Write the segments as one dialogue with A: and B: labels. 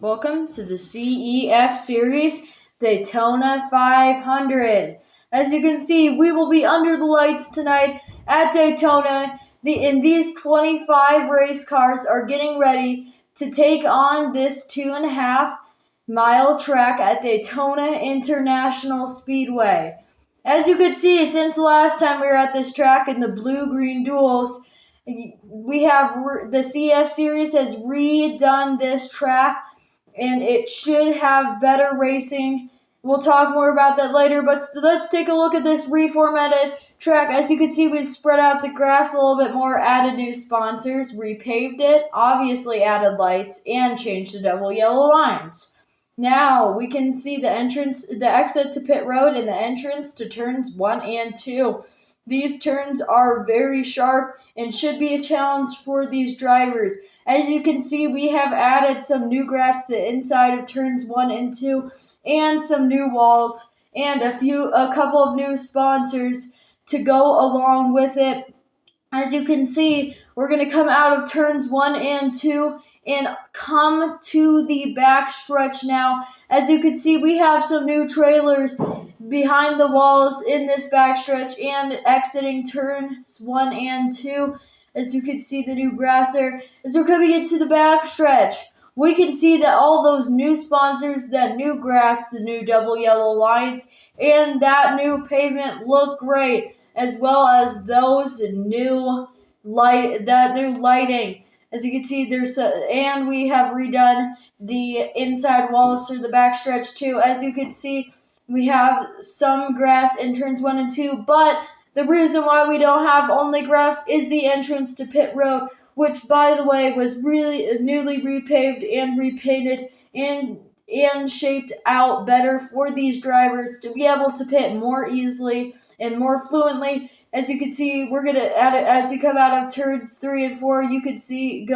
A: Welcome to the CEF Series Daytona 500. As you can see, we will be under the lights tonight at Daytona. These 25 race cars are getting ready to take on this 2.5-mile track at Daytona International Speedway. As you can see, since the last time we were at this track in the blue-green duels, we have the CF Series has redone this track, and it should have better racing. We'll talk more about that later, but let's take a look at this reformatted track. As you can see, we've spread out the grass a little bit more, added new sponsors, repaved it, obviously added lights, and changed the double yellow lines. Now we can see the exit to pit road and the entrance to turns 1 and 2. These turns are very sharp and should be a challenge for these drivers. As you can see, we have added some new grass to the inside of turns 1 and 2 and some new walls and a couple of new sponsors to go along with it. As you can see, we're going to come out of turns 1 and 2 and come to the back stretch now. As you can see, we have some new trailers behind the walls in this back stretch and exiting turns 1 and 2. As you can see, the new grass there. As we're coming into the back stretch, we can see that all those new sponsors, that new grass, the new double yellow lines, and that new pavement look great, as well as those new lighting. As you can see, and we have redone the inside walls through the backstretch too. As you can see, we have some grass in turns 1 and 2, but the reason why we don't have only grass is the entrance to pit road, which, by the way, was really newly repaved and repainted and shaped out better for these drivers to be able to pit more easily and more fluently. As you can see, we're gonna add it as you come out of turns 3 and 4. You could see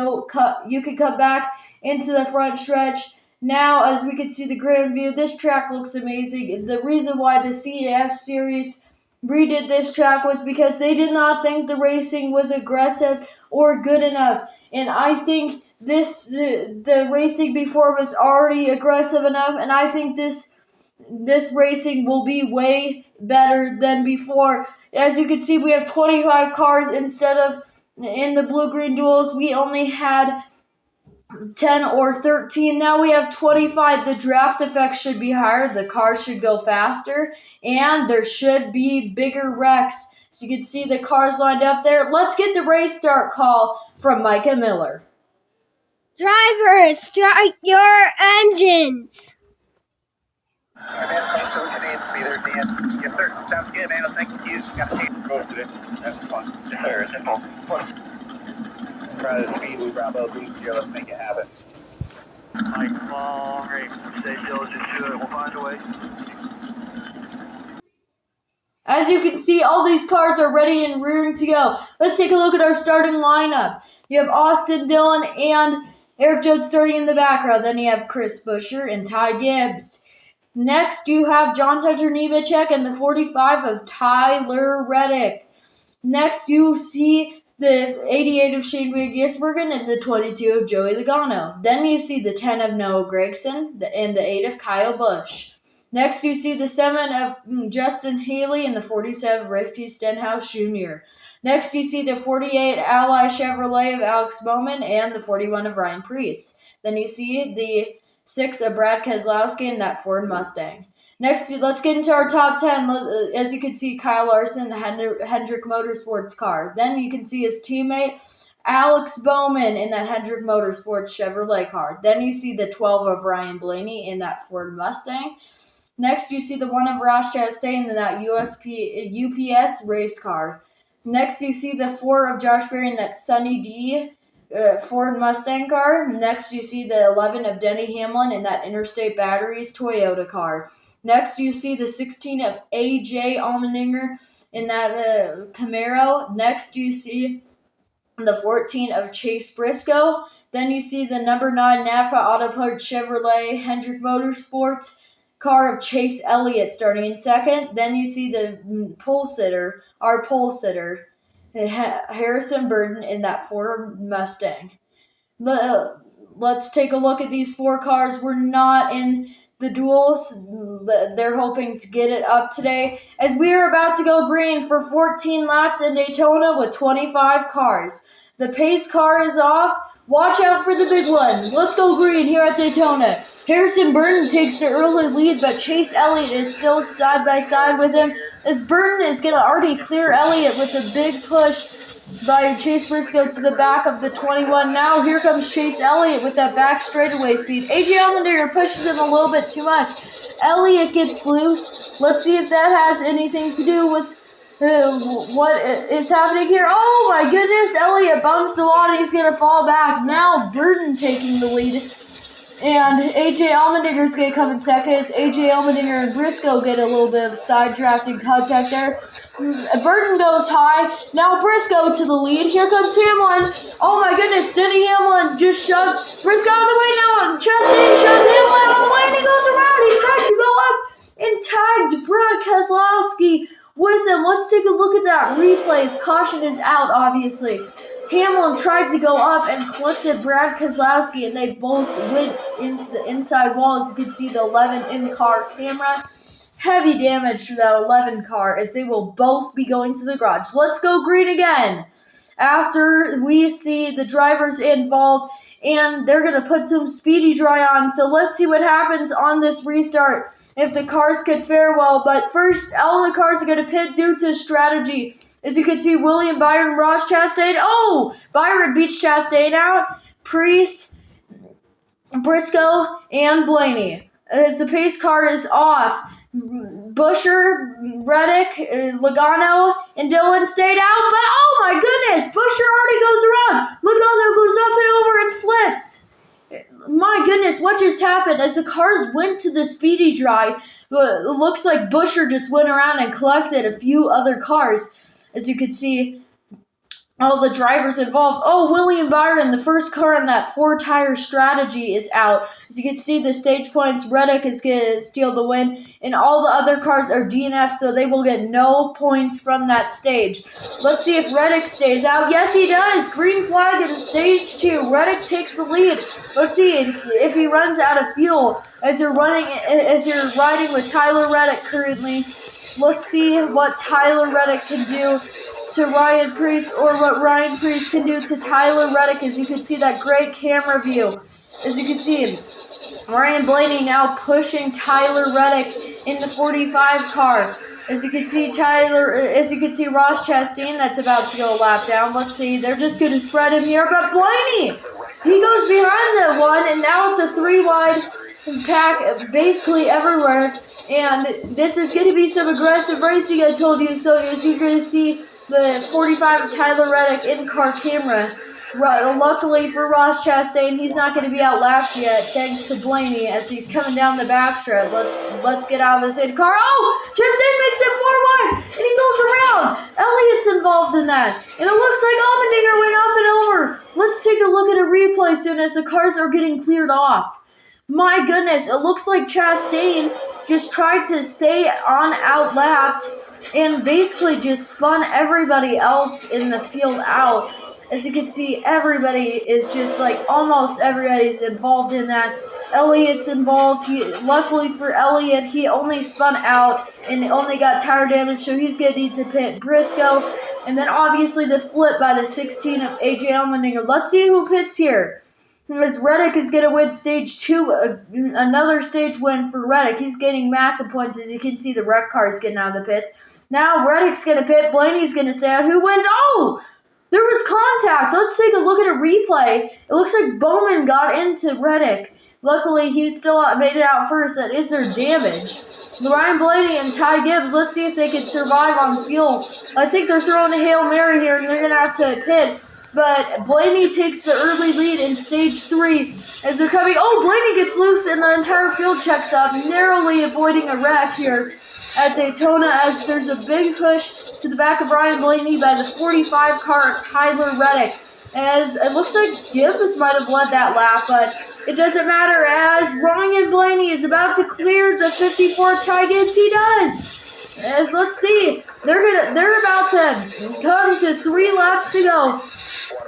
A: you could cut back into the front stretch. Now, as we can see the grand view, this track looks amazing. The reason why the CEF Series redid this track was because they did not think the racing was aggressive or good enough, and I think the racing before was already aggressive enough, and I think this racing will be way better than before. As you can see, we have 25 cars instead of in the blue-green duels. We only had 10 or 13. Now we have 25. The draft effect should be higher. The cars should go faster, and there should be bigger wrecks. So you can see the cars lined up there. Let's get the race start call from Micah Miller.
B: Drivers, start your engines.
C: Alright, man, thanks for listening to me there, Dan. Yes, sir. Sounds good, man. Thank you. Got to take the road today. That's fun. Yes, sir. Simple. Try the speed we Bravo beat here. Let's make it happen.
D: Mike, come on. Great. Stay still. Just do it. We'll find a way.
A: As you can see, all these cars are ready and rearing to go. Let's take a look at our starting lineup. You have Austin Dillon and Eric Jones starting in the background. Then you have Chris Buescher and Ty Gibbs. Next, you have John Hunter Nemechek and the 45 of Tyler Reddick. Next, you see the 88 of Shane Van Gisbergen and the 22 of Joey Logano. Then you see the 10 of Noah Gragson and the 8 of Kyle Busch. Next, you see the 7 of Justin Haley and the 47 of Ricky Stenhouse Jr. Next, you see the 48 Ally Chevrolet of Alex Bowman and the 41 of Ryan Preece. Then you see the 6 of Brad Keselowski and that Ford Mustang. Next, let's get into our top 10. As you can see, Kyle Larson, the Hendrick Motorsports car. Then you can see his teammate, Alex Bowman, in that Hendrick Motorsports Chevrolet car. Then you see the 12 of Ryan Blaney in that Ford Mustang. Next, you see the 1 of Ross Chastain in that UPS race car. Next, you see the 4 of Josh Berry in that Sunny D Ford Mustang car. Next, you see the 11 of Denny Hamlin in that Interstate Batteries Toyota car. Next, you see the 16 of A.J. Allmendinger in that Camaro. Next, you see the 14 of Chase Briscoe. Then you see the number 9 Napa Auto Parts Chevrolet Hendrick Motorsports car of Chase Elliott starting in second. Then you see the pole sitter, Harrison Burton in that Ford Mustang. let's take a look at these 4 cars. We're not in the duels. They're hoping to get it up today, as we are about to go green for 14 laps in Daytona with 25 cars. The pace car is off. Watch out for the big one. Let's go green here at Daytona. Harrison Burton takes the early lead, but Chase Elliott is still side by side with him, as Burton is going to already clear Elliott with a big push by Chase Briscoe to the back of the 21. Now here comes Chase Elliott with that back straightaway speed. AJ Allmendinger pushes him a little bit too much. Elliott gets loose. Let's see if that has anything to do with what is happening here. Oh my goodness, Elliott bumps the wall and he's going to fall back. Now Burton taking the lead. And AJ Allmendinger is going to come in second. AJ Allmendinger and Briscoe get a little bit of side drafting contact there. Burton goes high. Now Briscoe to the lead. Here comes Hamlin. Oh my goodness, Denny Hamlin just shoved Briscoe out of the way now. Chastain shoved Hamlin all the way and he goes around. He tried to go up and tagged Brad Keselowski with him. Let's take a look at that replay. Caution is out, obviously. Hamlin tried to go up and clipped at Brad Keselowski, and they both went into the inside wall. As you can see, the 11 in-car camera. Heavy damage to that 11 car, as they will both be going to the garage. Let's go green again. After we see the drivers involved, and they're going to put some speedy dry on. So let's see what happens on this restart, if the cars could fare well. But first, all the cars are going to pit due to strategy. As you can see, William Byron, Ross Chastain. Oh, Byron beats Chastain out. Priest, Briscoe, and Blaney. As the pace car is off, Busher, Reddick, Logano, and Dillon stayed out. But oh my goodness, Busher already goes around. Logano goes up and over and flips. My goodness, what just happened? As the cars went to the speedy dry, it looks like Busher just went around and collected a few other cars. As you can see, all the drivers involved. Oh, William Byron, the first car in that 4-tire strategy, is out. As you can see, the stage points, Reddick is going to steal the win, and all the other cars are DNF, so they will get no points from that stage. Let's see if Reddick stays out. Yes, he does. Green flag in stage 2. Reddick takes the lead. Let's see if he runs out of fuel as you're riding with Tyler Reddick currently. Let's see what Tyler Reddick can do to Ryan Preece, or what Ryan Preece can do to Tyler Reddick. As you can see that great camera view. As you can see, Ryan Blaney now pushing Tyler Reddick in the 45 car. As you can see, Ross Chastain that's about to go a lap down. Let's see, they're just going to spread him here, but Blaney, he goes behind the one, and now it's a 3-wide pack basically everywhere. And this is going to be some aggressive racing, I told you. So as you're going to see the 45 of Tyler Reddick in-car camera. Luckily for Ross Chastain, he's not going to be outlapped yet, thanks to Blaney, as he's coming down the backstretch. Let's get out of this in-car. Oh! Chastain makes it 4-wide, and he goes around. Elliott's involved in that. And it looks like Allmendinger went up and over. Let's take a look at a replay soon as the cars are getting cleared off. My goodness, it looks like Chastain just tried to stay on outlapped and basically just spun everybody else in the field out. As you can see, everybody is just like, almost everybody's involved in that. Elliott's involved. Luckily for Elliott, he only spun out and only got tire damage, so he's going to need to pit Briscoe. And then obviously the flip by the 16 of AJ Allmendinger. Let's see who pits here. As Reddick is going to win stage 2, another stage win for Reddick. He's getting massive points. As you can see, the wreck car is getting out of the pits. Now Reddick's going to pit. Blaney's going to stay out. Who wins? Oh! There was contact. Let's take a look at a replay. It looks like Bowman got into Reddick. Luckily, he still made it out first. That is their damage. Ryan Blaney and Ty Gibbs, let's see if they can survive on fuel. I think they're throwing a Hail Mary here, and they're going to have to pit. But Blaney takes the early lead in stage 3 as they're coming. Oh, Blaney gets loose, and the entire field checks up, narrowly avoiding a wreck here at Daytona, as there's a big push to the back of Ryan Blaney by the 45 car of Tyler Reddick. As it looks like Gibbs might have led that lap, but it doesn't matter, as Ryan Blaney is about to clear the 54 Ty Gibbs. He does. As let's see, they're about to come to 3 laps to go.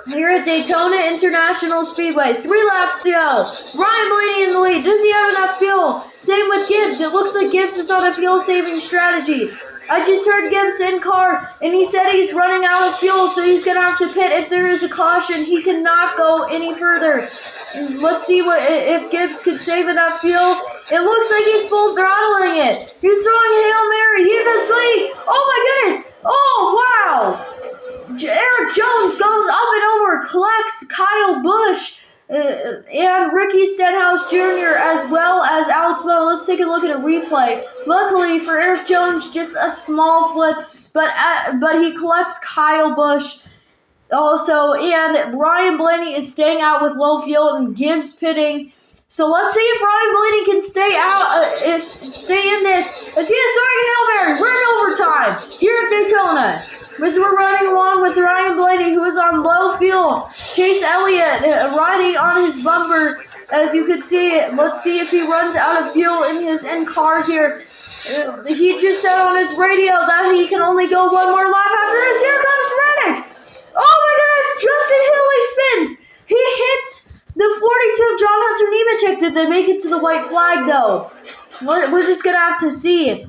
A: Here at Daytona International Speedway, 3 laps to go. Ryan Blaney in the lead. Does he have enough fuel? Same with Gibbs. It looks like Gibbs is on a fuel-saving strategy. I just heard Gibbs in car, and he said he's running out of fuel, so he's going to have to pit if there is a caution. He cannot go any further. Let's see if Gibbs could save enough fuel. It looks like he's full throttling it. He's throwing Hail Mary. He can see. Oh, my goodness. Oh, wow. Eric Jones goes up and over, collects Kyle Busch and Ricky Stenhouse Jr. as well as Alex Moe. Let's take a look at a replay. Luckily for Eric Jones, just a small flip, but he collects Kyle Busch also, and Ryan Blaney is staying out with low fuel and Gibbs pitting. So let's see if Ryan Blaney can stay in this. As he is throwing Hail Mary, we're in overtime here at Daytona. As we're running along with Ryan Blaney, who is on low fuel. Chase Elliott riding on his bumper, as you can see. Let's see if he runs out of fuel in his car here. He just said on his radio that he can only go one more lap after this. Here comes Reddick. Oh my goodness, Justin Hilley spins. He hits the 42 John Hunter Nemechek. Did they make it to the white flag though? We're just going to have to see.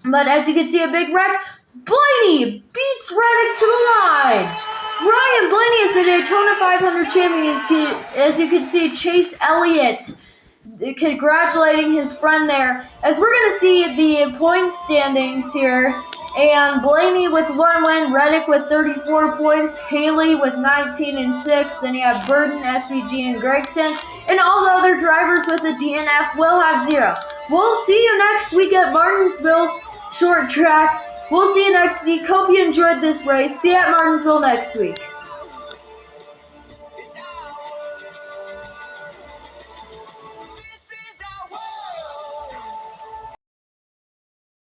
A: But as you can see, a big wreck. Blaney beats Reddick to the line. Ryan Blaney is the Daytona 500 champion. As you can see, Chase Elliott congratulating his friend there. As we're going to see the point standings here. And Blaney with 1 win, Reddick with 34 points, Haley with 19 and 6. Then you have Burton, SVG, and Gregson. And all the other drivers with a DNF will have 0. We'll see you next week at Martinsville Short Track. We'll see you next week. Hope you enjoyed this race. See you at Martinsville next week.